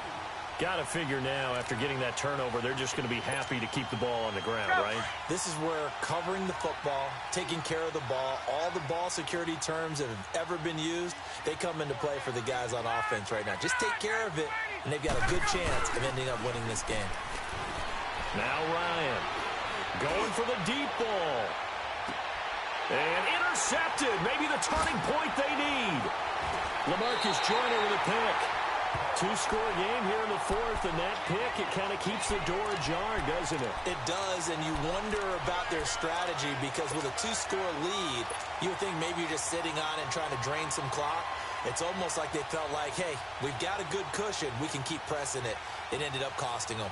Speaker 3: Got to figure now, after getting that turnover, they're just going to be happy to keep the ball on the ground, right?
Speaker 4: This is where covering the football, taking care of the ball, all the ball security terms that have ever been used, they come into play for the guys on offense right now. Just take care of it, and they've got a good chance of ending up winning this game.
Speaker 3: Now Ryan going for the deep ball. And intercepted. Maybe the turning point they need. LaMarcus Joyner with a pick. Two-score game here in the fourth, and that pick, it kind of keeps the door ajar, doesn't it?
Speaker 4: It does, and you wonder about their strategy because with a two-score lead, you would think maybe you're just sitting on it and trying to drain some clock. It's almost like they felt like, hey, we've got a good cushion. We can keep pressing it. It ended up costing them.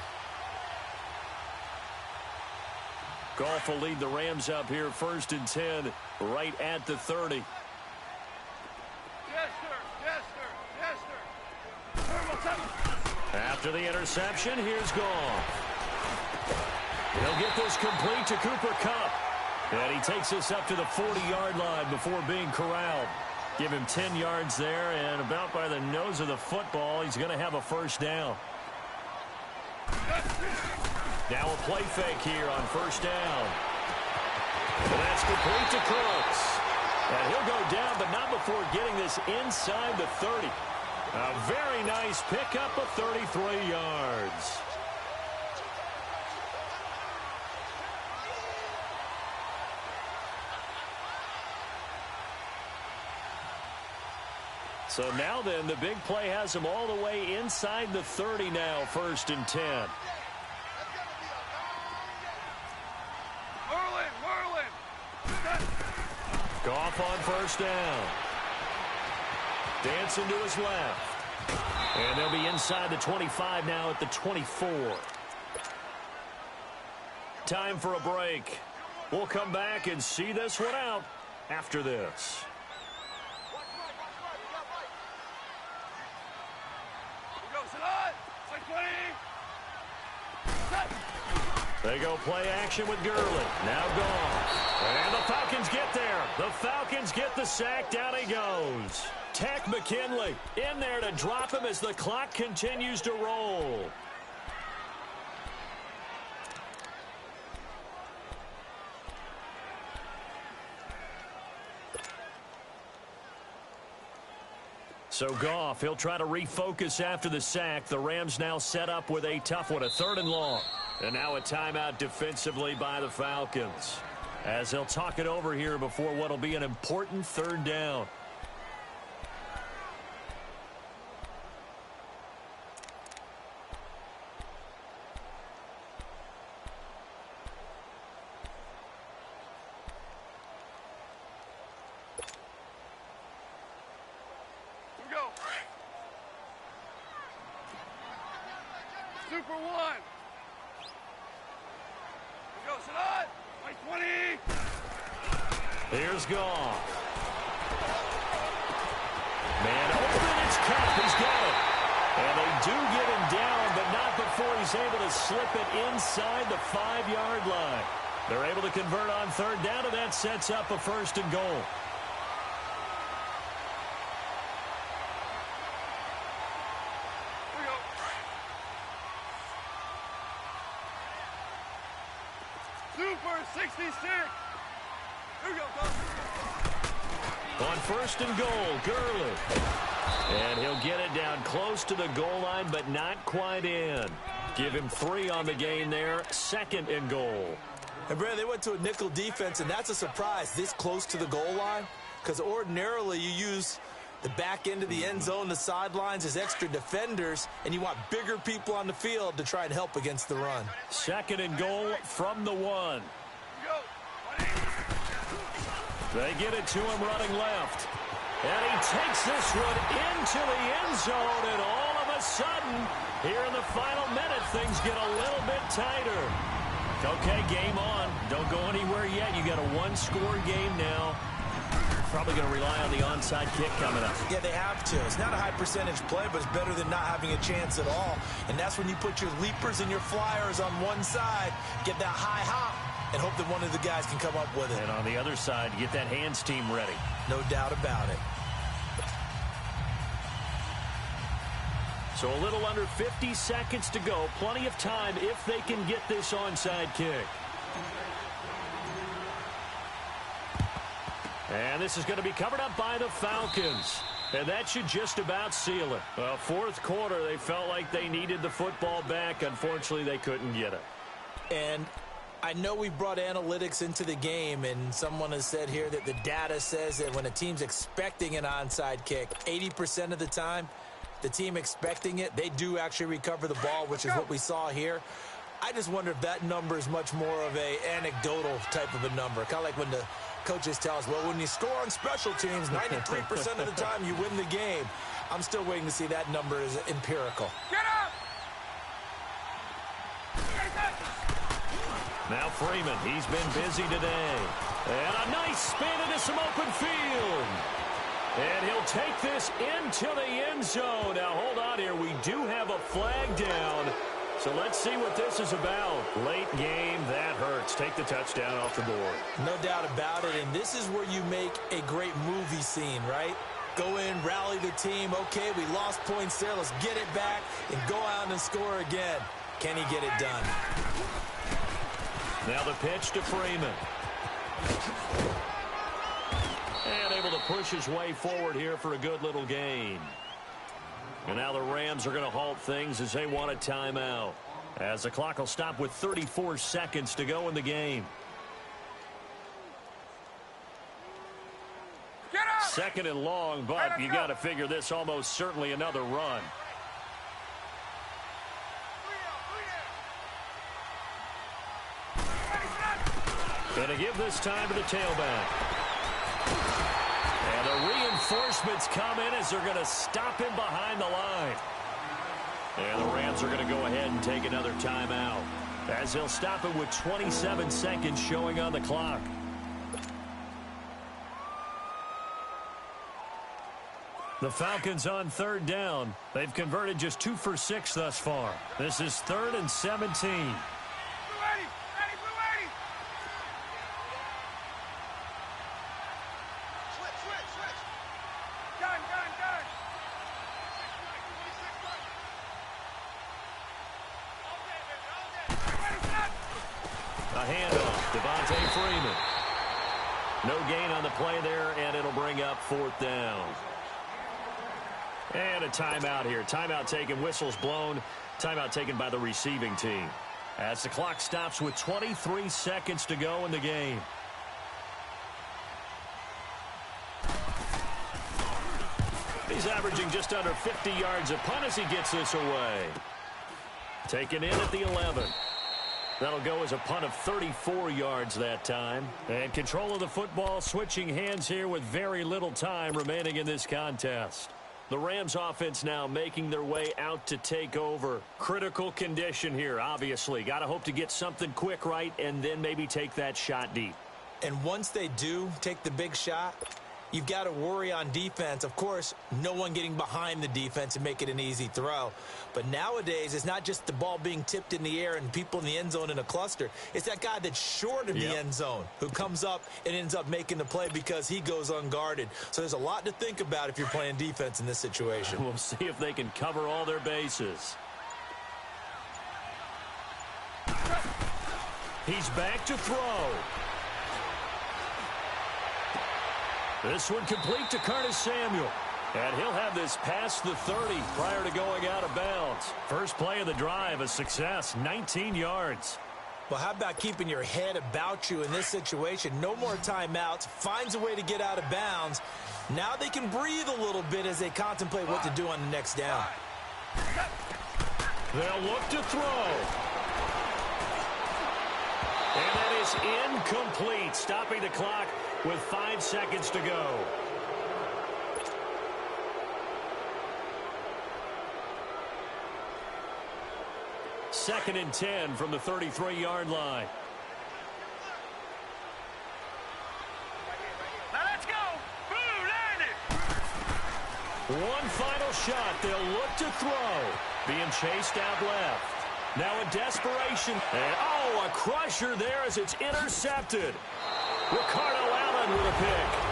Speaker 3: Goff will lead the Rams up here, 1st and 10, right at the 30. After the interception, here's Goff. He'll get this complete to Cooper Kupp. And he takes this up to the 40-yard line before being corralled. Give him 10 yards there, and about by the nose of the football, he's going to have a first down. Now a play fake here on 1st down. And that's complete to Cooks. And he'll go down, but not before getting this inside the 30. A very nice pickup of 33 yards. So now then, the big play has him all the way inside the 30 now, 1st and 10. Goff on 1st down. Dancing to his left. And they'll be inside the 25 now at the 24. Time for a break. We'll come back and see this one out after this. They go play action with Gurley. Now Goff. And the Falcons get there. The Falcons get the sack. Down he goes. Tech McKinley in there to drop him as the clock continues to roll. So Goff, he'll try to refocus after the sack. The Rams now set up with a tough one, a 3rd and long. And now a timeout defensively by the Falcons, as they'll talk it over here before what will be an important 3rd down.
Speaker 5: Super one. Goes it on. Like 20.
Speaker 3: Here's Goff. Man open, it's Kupp. He's got it. And they do get him down, but not before he's able to slip it inside the 5-yard line. They're able to convert on 3rd down, and that sets up a 1st and goal.
Speaker 5: Super 66. Here we go,
Speaker 3: On 1st and goal, Gurley. And he'll get it down close to the goal line, but not quite in. Give him 3 on the game there. 2nd and goal.
Speaker 4: And, Brad, they went to a nickel defense, and that's a surprise this close to the goal line, because ordinarily you use the back end of the end zone, the sidelines as extra defenders, and you want bigger people on the field to try and help against the run.
Speaker 3: 2nd and goal from the 1. They get it to him running left. And he takes this one into the end zone, and all of a sudden, here in the final minute, things get a little bit tighter. Okay, game on. Don't go anywhere yet. You got a 1-score game now. Probably going to rely on the onside kick coming up.
Speaker 4: Yeah, they have to. It's not a high percentage play, but it's better than not having a chance at all. And that's when you put your leapers and your flyers on one side, get that high hop, and hope that one of the guys can come up with it.
Speaker 3: And on the other side, get that hands team ready.
Speaker 4: No doubt about it.
Speaker 3: So a little under 50 seconds to go. Plenty of time if they can get this onside kick. And this is going to be covered up by the Falcons. And that should just about seal it. Well, fourth quarter, they felt like they needed the football back. Unfortunately, they couldn't get it.
Speaker 4: And I know we brought analytics into the game, and someone has said here that the data says that when a team's expecting an onside kick, 80% of the time, the team expecting it, they do actually recover the ball, which is what we saw here. I just wonder if that number is much more of a anecdotal type of a number. Kind of like when the coaches tell us, well, when you score on special teams, 93% of the time you win the game. I'm still waiting to see that number is empirical.
Speaker 5: Get up!
Speaker 3: Now Freeman, he's been busy today. And a nice spin into some open field. And he'll take this into the end zone. Now, hold on here. We do have a flag down. So let's see what this is about. Late game, that hurts. Take the touchdown off the board.
Speaker 4: No doubt about it. And this is where you make a great movie scene, right? Go in, rally the team. Okay, we lost points there. Let's get it back and go out and score again. Can he get it done?
Speaker 3: Now the pitch to Freeman. And able to push his way forward here for a good little gain. And now the Rams are going to halt things as they want a timeout. As the clock will stop with 34 seconds to go in the game.
Speaker 5: Get up!
Speaker 3: Second and long, but you got to figure this almost certainly another run. Going to give this time to the tailback. And the reinforcements come in as they're going to stop him behind the line. And the Rams are going to go ahead and take another timeout as they'll stop it with 27 seconds showing on the clock. The Falcons on third down. They've converted just 2 for 6 thus far. This is 3rd and 17. Play there, and it'll bring up 4th down. And a timeout here. Timeout taken, whistles blown. Timeout taken by the receiving team. As the clock stops with 23 seconds to go in the game. He's averaging just under 50 yards a punt as he gets this away. Taken in at the 11. That'll go as a punt of 34 yards that time. And control of the football switching hands here with very little time remaining in this contest. The Rams offense now making their way out to take over. Critical condition here, obviously. Got to hope to get something quick right and then maybe take that shot deep.
Speaker 4: And once they do take the big shot, you've got to worry on defense. Of course, no one getting behind the defense and make it an easy throw. But nowadays, it's not just the ball being tipped in the air and people in the end zone in a cluster. It's that guy that's short of the end zone who comes up and ends up making the play because he goes unguarded. So there's a lot to think about if you're playing defense in this situation.
Speaker 3: We'll see if they can cover all their bases. He's back to throw. This one complete to Curtis Samuel. And he'll have this past the 30 prior to going out of bounds. First play of the drive, a success, 19 yards.
Speaker 4: Well, how about keeping your head about you in this situation? No more timeouts. Finds a way to get out of bounds. Now they can breathe a little bit as they contemplate what to do on the next down.
Speaker 3: They'll look to throw. And that is incomplete, stopping the clock with 5 seconds to go. Second and 10 from the 33-yard line.
Speaker 5: Now let's go. Boo, land it.
Speaker 3: One final shot. They'll look to throw. Being chased out left. Now a desperation. And, a crusher there as it's intercepted. Ricardo Allen with a pick.